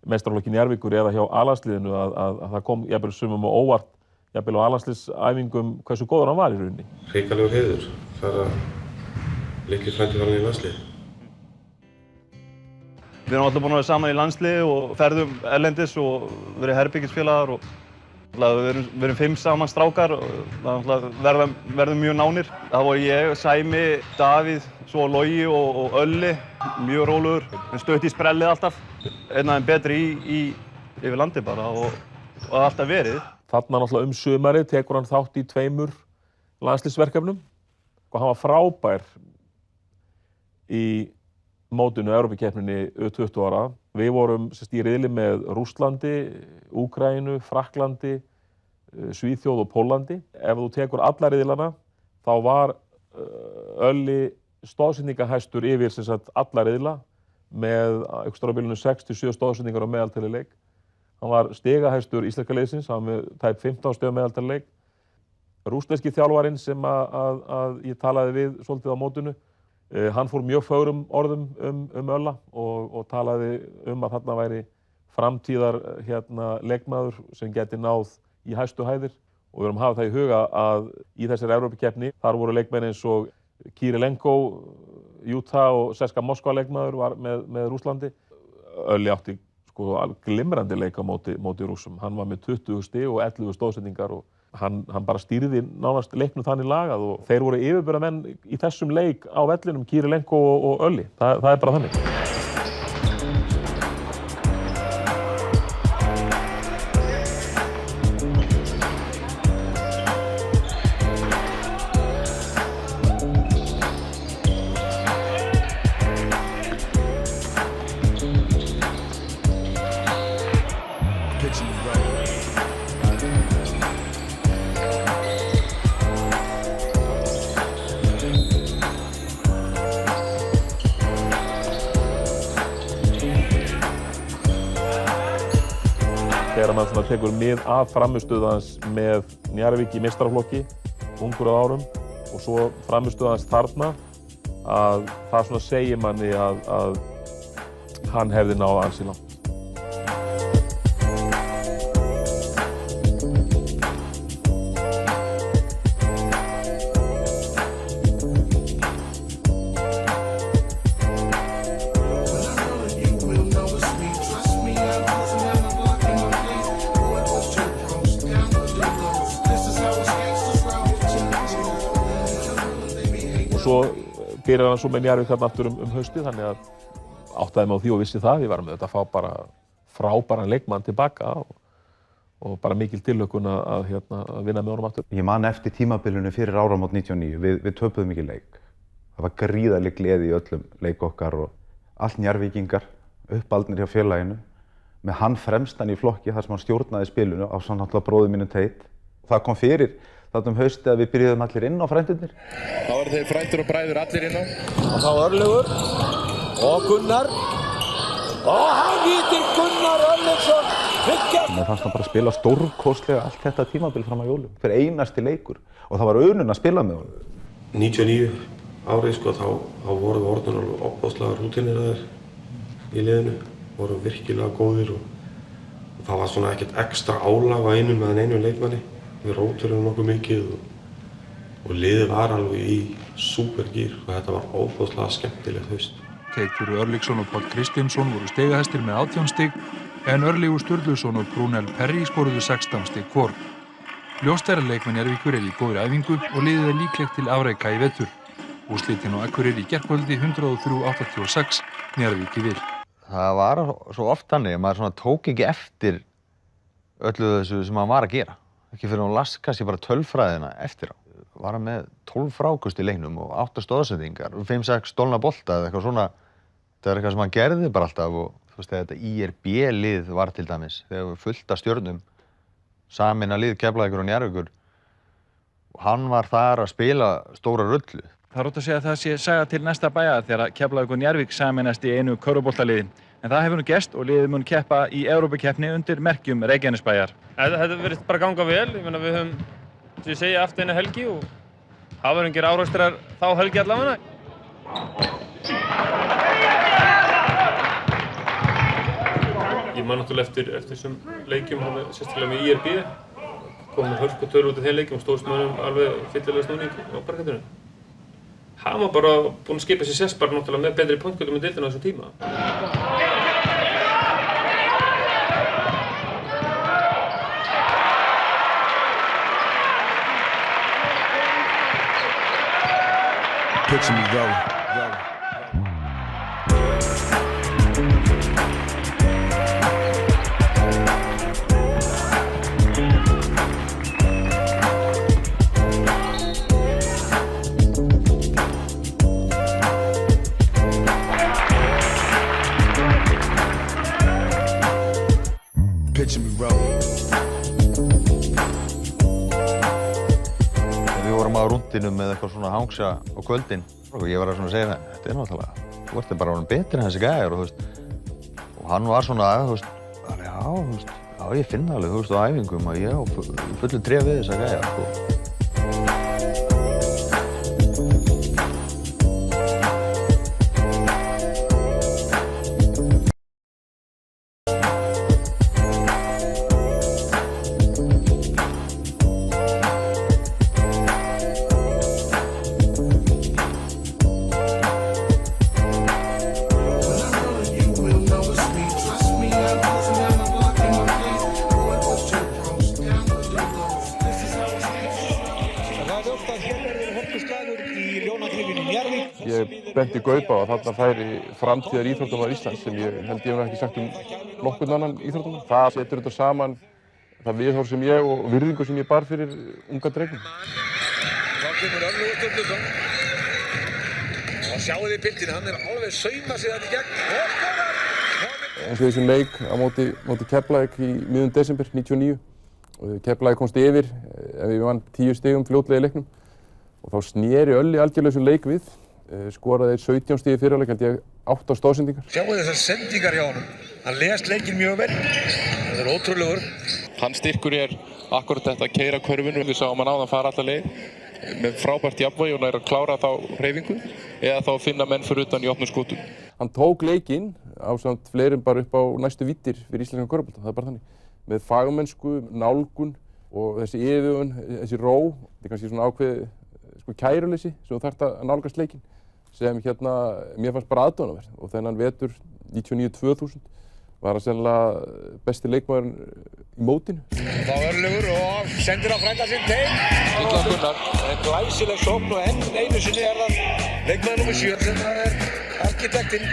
meistaraflokki Njarðvíkur eða hjá A-landsliðinu að það kom jafnvel sumum á óvart jafnvel á A-landsliðsæfingum hversu góður hann var í rauninni. Hrikalegur heiður þegar litli frændi var hann í landslið. Við erum alltaf búin að vera saman í landsliði og ferðum erlendis og verið herbyggisfélagar og við erum 5 saman strákar og verðum mjög nánir. Það voru ég, Sæmi, Davíð, svo Logi og Ölli, mjög rólegur, stöðt í sprellið alltaf. Einn af þeim betri yfir landi bara og alltaf verið. Þarna náttúrulega sumarið tekur hann þátt í 2 landsliðsverkefnum og hann var frábær í mótinu Evrópukeppninni U20 ára. Við vorum í riðli með Rússlandi, Úkraínu, Frakklandi, Svíþjóð og Póllandi. Ef þú tekur alla riðlana þá var Ölli stóðsendingahæstur yfir alla riðla með einhvers á bilinu 6-7 stóðsendingar á meðaltali leik. Hann var stigahæstur íslenska liðsins, hann var með tæp 15 stig á meðaltali leik. Rússneski þjálfarinn sem að ég talaði við svolítið á mótinu, hann fór mjög fögrum orðum Ölla og talaði að þarna væri framtíðar leikmaður sem geti náð í hæstu hæðir og við erum að hafa það í huga að í þessari Evrópukeppni þar voru leikmenn eins og Kirilenko, Utah og Ceska Moskva leikmaður var með Rússlandi. Ölli átti glimrandi leik á móti Rússum. Hann var með 20 stig og 11 stóðsendingar og hann bara stýrði nánast leiknum þannig lagað og þeir voru yfirburðamenn í þessum leik á vellinum, Kirilenko og Ölli. Það er bara þannig. Þegar maður tekur mið af frammistöðu hans með Njarðvík í meistaraflokki, ungur að árum, og og svo framistöðu hans þarna að það svona segir manni að hann hefði náð ansi langt. Svo byrjar hann svo með Njarðvík þarna aftur haustið, þannig að áttaði mig á því og vissi það. Ég var með þetta að fá bara frábæran leikmann tilbaka og bara mikil tilhlökkun að vinna með honum aftur. Ég man eftir tímabilinu fyrir áramót 99, við töpuðum ekki leik. Það var gríðarleg gleði í öllum leik okkar og allt Njarðvíkingar, uppaldnir hjá félaginu, með hann fremstan í flokki þar sem hann stjórnaði spilinu á svona náttúrulega bróður mínu Teit. Það kom fyrir þarna haustið að við byrjuðum allir inn á frændurnir. Þá eru þeir frændur og bræður allir inn á. Og þá Örlygur og Gunnar. Og hann nýtir Gunnar Örlygsson. Mér fannst hann bara spila stórkostlega allt þetta tímabil fram á jólum. Fyrir einasti leikur. Og það var unun að spila með honum. 99 árið sko, þá vorum við orðnir alveg opbáslega rútineraðir í liðinu. Vorum virkilega góðir og það var svona ekkert ekstra álag á einum meðan einum leikmanni. Við róturum nokkuð mikið og liðið var alveg í súpergýr og þetta var óbúðslega skemmtilegt haust. Teitur Örlygsson og Páll Kristinsson voru stigahæstir með 18 stig en Örlygur Sturluson og Brúnel Perry skoruðu 16 stig hvor. Ljóst að leikmenn Njarðvíkur í góðri æfingu og liðið líklegt til afreka í vetur. Úrslitin á Akureyri í gærkvöldi 103-86 Njarðvík í vil. Það var svo oft þannig að maður tók ekki eftir öllu þessu sem maður var að gera. Ekki fyrir hún las kannski bara tölfræðina eftir á. Var hann með 12 fráköst í leiknum og 8 stoðsendingar, 5-6 stolna bolta eða eitthvað svona. Það er eitthvað sem hann gerði bara alltaf og þú veist, þetta IRB-lið var til dæmis, þegar við fullt af stjörnum, sameina lið Keflavíkur og Njarðvíkur. Hann var þar að spila stóra rullu. Það er ótt að segja að það sé saga til næsta bæjar þegar Keflavík og Njarðvík sameinast í einu körfuboltaliði. En það hefur nú gerst og liðið mun keppa í Evrópukeppni undir merkjum Reykjanesbæjar. Þetta virðist bara ganga vel. Ég meina við höfum, sem ég segja, eftir eina helgi og hafa verið engir árekstrar þá helgi allavega. Ég man náttúrulega eftir þessum leikjum, sérstaklega með IRB. Komum hörkutölu út af þeim leikjum og stóðst mönnum alveg fyllilega snúning á parkettinu. Hann var bara búinn að skipa sér sess bara náttúrulega með betri pointgöldum í deildina á þessum tíma. Picture me rolling. Picture me rolling. Við vorum á rúndinu með eitthvað svona hangsa á kvöldin og ég var að segja það, þetta er náttúrulega, þú ert bara orðinn betri en þessi gæjar og hann var svona, já, ég finn alveg, á æfingum að ég á fullu tré við þessa gæjar. Benti Gaupa og þarna færi framtíðar íþróttamaður Íslands sem ég held ég hef ekki sagt nokkurn annan íþróttamann. Það setur þetta saman, það viðhorf sem ég og virðingu sem ég bar fyrir unga drengnum. Þá kemur Örlygur Sturluson og sjáu þið bildinu, hann alveg saumað sig þetta í gegn og skorar! Eins og þessi leik á móti Keflavík í miðjum desember 99. Keflavík komst yfir ef við vann 10 stigum fljótlega í leiknum og þá sneri Ölli algjörlega þessum leik við. Skoraði 17 stig í fyrirháleik, held ég 8 stoðsendingar. Sjáu þessar sendingar hjá honum. Hann les leikinn mjög vel. Það er ótrúlegur. Hans styrkur er akkurat þetta að keyra körfinu. Við sáum hann áðan fara alla leið. með frábært jafnvægi og nær að klára þá hreyfingu eða þá að finna menn fyrir utan í opnum skotum. Hann tók leikinn ásamt fleirum bara upp á næstu víddir fyrir íslenskan körfubolta, það bara þannig. Með fagmennsku, nálgun og þessi yfirvegun, þessi ró, þetta kannski svona ákveðið kæruleysi sem þú þarft að nálgast leikinn sem mér fannst bara aðdáunarvert og þennan vetur 99-2000 var hann sennilega besti leikmaðurinn í mótinu. Þá Örlygur og sendir á frænda sinn teik. Illa Gunnar. Glæsileg sókn og enn einu sinni það leikmaður númer 7 sem það arkitektinn.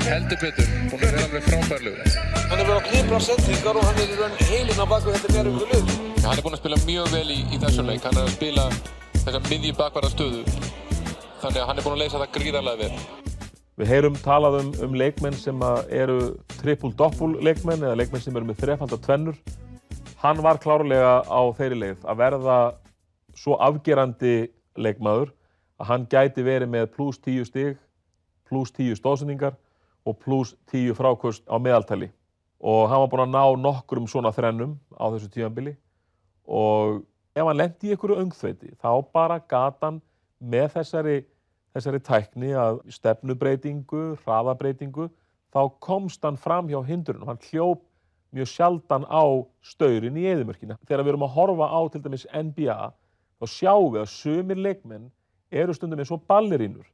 Heldur betur, búinn að vera alveg frábærlegur. Hann verið að knipra sendingar og hann í raun heilinn á baku þetta Njarðvíkur lið. Hann búinn að spila mjög vel í þessum leik. Hann að spila þessa miðju bakvarða stöðu. Þannig að hann búinn að leysa það gríðarlega vel. Við heyrum talað leikmenn sem eru triple-double leikmenn eða leikmenn sem eru með þrefaldar tvennur. Hann var klárlega á þeirri leið að verða svo afgerandi leikmaður að hann gæti verið með plus 10 stig, plus 10 stóðsendingar og plus 10 fráköst á meðaltali. Og hann var búinn að ná nokkrum svona þrennum á þessu tímabili og ef hann lenti í einhverju öngþveiti þá bara gat hann með þessari tækni að stefnubreytingu, hraðabreytingu, þá komst hann fram hjá hindrunum. Hann hljóp mjög sjaldan á staurinn í eyðimörkinni. Þegar við erum að horfa á til dæmis NBA þá sjáum við að sumir leikmenn eru stundum eins og ballerínur.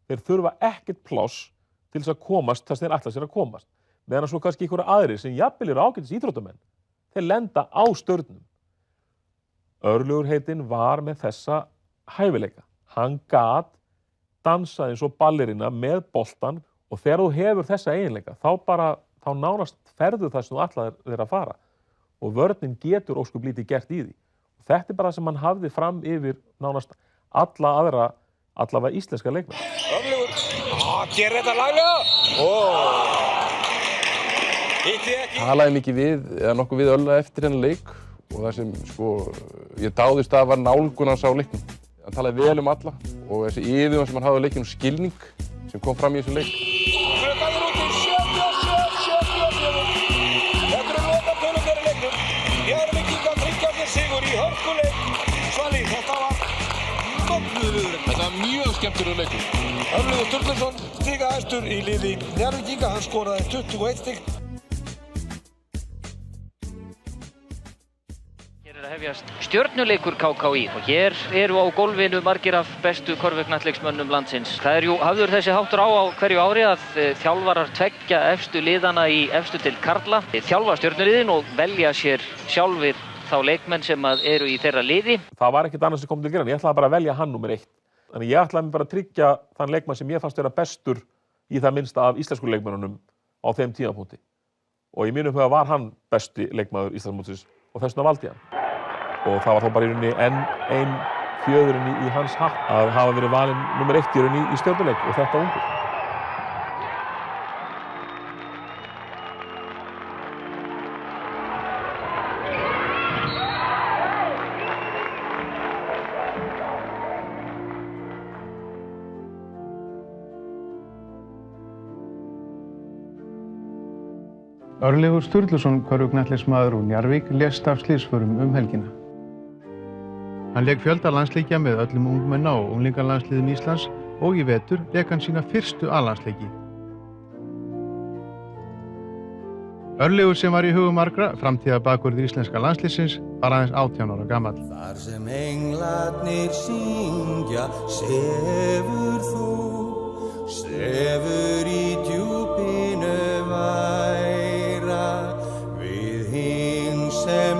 Þeir þurfa ekkert pláss til þess að komast þar sem þeir ætla sér að komast. Meðan svo kannski einhverja aðrir sem jafnvel eru ágætis íþróttamenn, þeir lenda á staurnum. Örlygur heitinn var með þessa hæfileika. Hann gat dansað eins og ballerína með boltann og þegar þú hefur þessa eiginleika þá nánast ferðu það sem þú ætlaðir þér að fara og vörnin getur ósköp lítið gert í því. Og þetta bara sem hann hafði fram yfir nánast alla aðra allavega íslenska leikmenn. Örlygur, gerir þetta laglega! Hitti ekki! Talaði mikið nokkuð við Ölla eftir hennar leik og það sem ég dáðist að var nálgun hans á leiknum. Hann talaði vel alla og þessi yfirvegun sem hann hafði á leiknum skilning sem kom fram í þessu leik. Það er úti 77. Þetta eru lokatölurnar í leiknum. Njarðvíkingar tryggja sigur í hörkuleik. Svali, þetta var Þetta var mjög skemmtilegur leikur. Örlygur Sturluson stigahæstur í liði Njarðvíkinga. Hann skoraði 21 stig. Hér er að hefjast stjörnuleikur KKÍ og hér eru á gólfinu margir af bestu körfuknattleiksmönnum landsins. Það er hafður þessi háttur á hverju ári að þjálfarar tveggja efstu liðana í efstu deild karla þjálfa stjörnuliðin og velja sér sjálfir þá leikmenn sem eru í þeirra liði. Það var ekkert annað sem kom til greina. Ég ætlaði bara að velja hann númer 1. Þannig ég ætlaði bara að tryggja þann leikmann sem ég fannst vera bestur í það minnsta af íslensku leikmennunum á þeim tímapunkti. Og í mínum huga var hann besti leikmaður Íslandsmótsins og þess vegna valdi ég hann. Og það var þá bara í rauninni enn ein fjöðurinn í hans hatt að hafa verið valinn númer 1 í rauninni í stjörnuleik og þetta ungur. Örlygur Sturluson, körfuknattleiksmaður úr Njarðvík, lést af slysförum helgina. Hann lék fjölda landsleikja með öllum ungmenna og unglingalandsliðum Íslands og í vetur lék hann sína fyrstu A-landsleiki. Örlygur sem var í hugum margra, framtíðarbakvörður íslenska landsliðsins, var aðeins 18 ára gamall. Þar sem englarnir syngja, sefur þú, sefur í djúpinu væra. Við hinn sem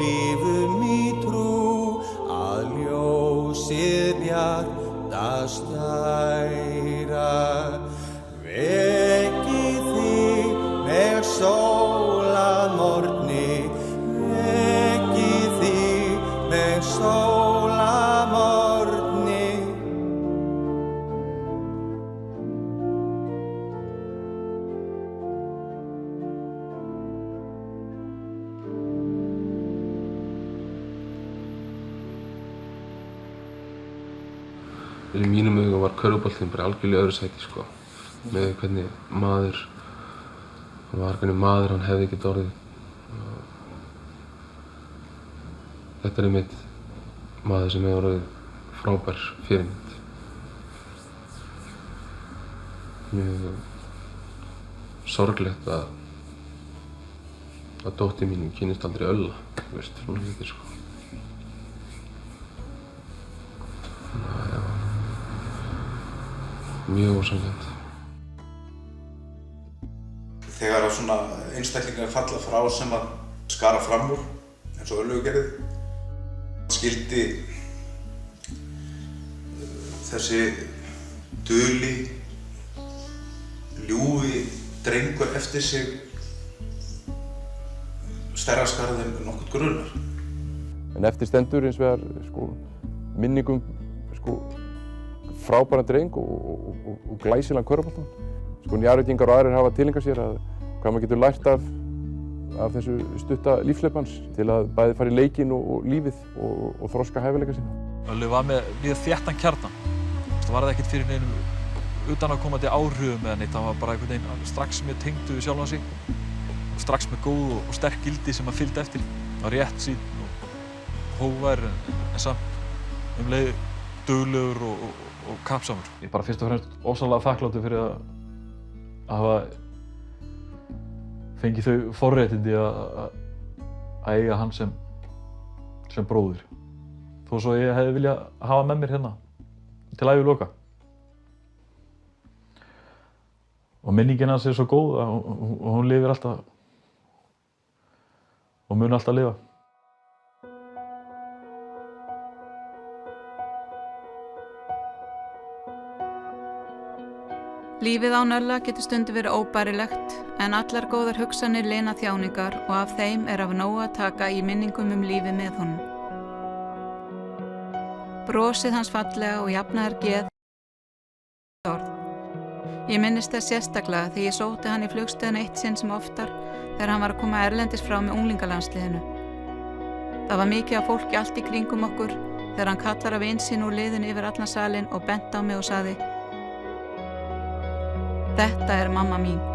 lifum í trú, að ljósið bjarta stæra. í mínum augum var körfuboltinn bara algjörlega öðru sæti sko. Með hvernig maður hann hefði getað orðið. Þetta einmitt maður sem hefur orðið frábær fyrirmynd. Mjög sorglegt að dóttir mín kynnist aldrei Ölla, svona hlutir sko. Mjög ósanngjarnt. Þegar svona einstaklingar falla frá sem að skara fram úr, eins og Örlygur gerði, skildi þessi duli, ljúfi drengur eftir sig stærra skarð en nokkurn grunar. En eftir stendur hins vegar minningum frábæran dreng og glæsilegan körfubolta. Njarðvíkingar og aðrir hafa tileinkað sér hvað maður getur lært af þessu stutta lífsleipans til að bæði fara í leikinn og lífið og þroska hæfileika sína. Öllu var með mjög þéttan kjarna. Það var ekkert fyrir neinum utanaðkomandi áhrifum eða neitt. Það var bara einhvern veginn strax mjög tengdur við sjálfan sig. Strax með góð og sterk gildi sem maður fylgdi eftir. Það var rétt sín og hógvær en samt leið duglegur og kappsamur. Ég er bara fyrst og fremst ósannlega þakkláttur fyrir að hafa fengið þau forréttindi að eiga hann sem bróðir. Þó svo ég hefði viljað hafa með mér hérna til æviloka. Og minningin hans svo góð og hún lifir alltaf og mun alltaf lifa. Lífið án Ölla getur stundum verið óbærilegt en allar góðar hugsanir lina þjáningar og af þeim af nógu að taka í minningum lífið með honum. Brosið hans fallega og jafnaðar geð orð. Ég minnist þess sérstaklega því ég sótti hann í flugstöðina eitt sinn sem oftar þegar hann var að koma erlendis frá með unglingalandsliðinu. Það var mikið af fólki allt í kringum okkur þegar hann kallar af vin sinn úr liðinu yfir allan salinn og benti á mig og sagði: Þetta mamma mín.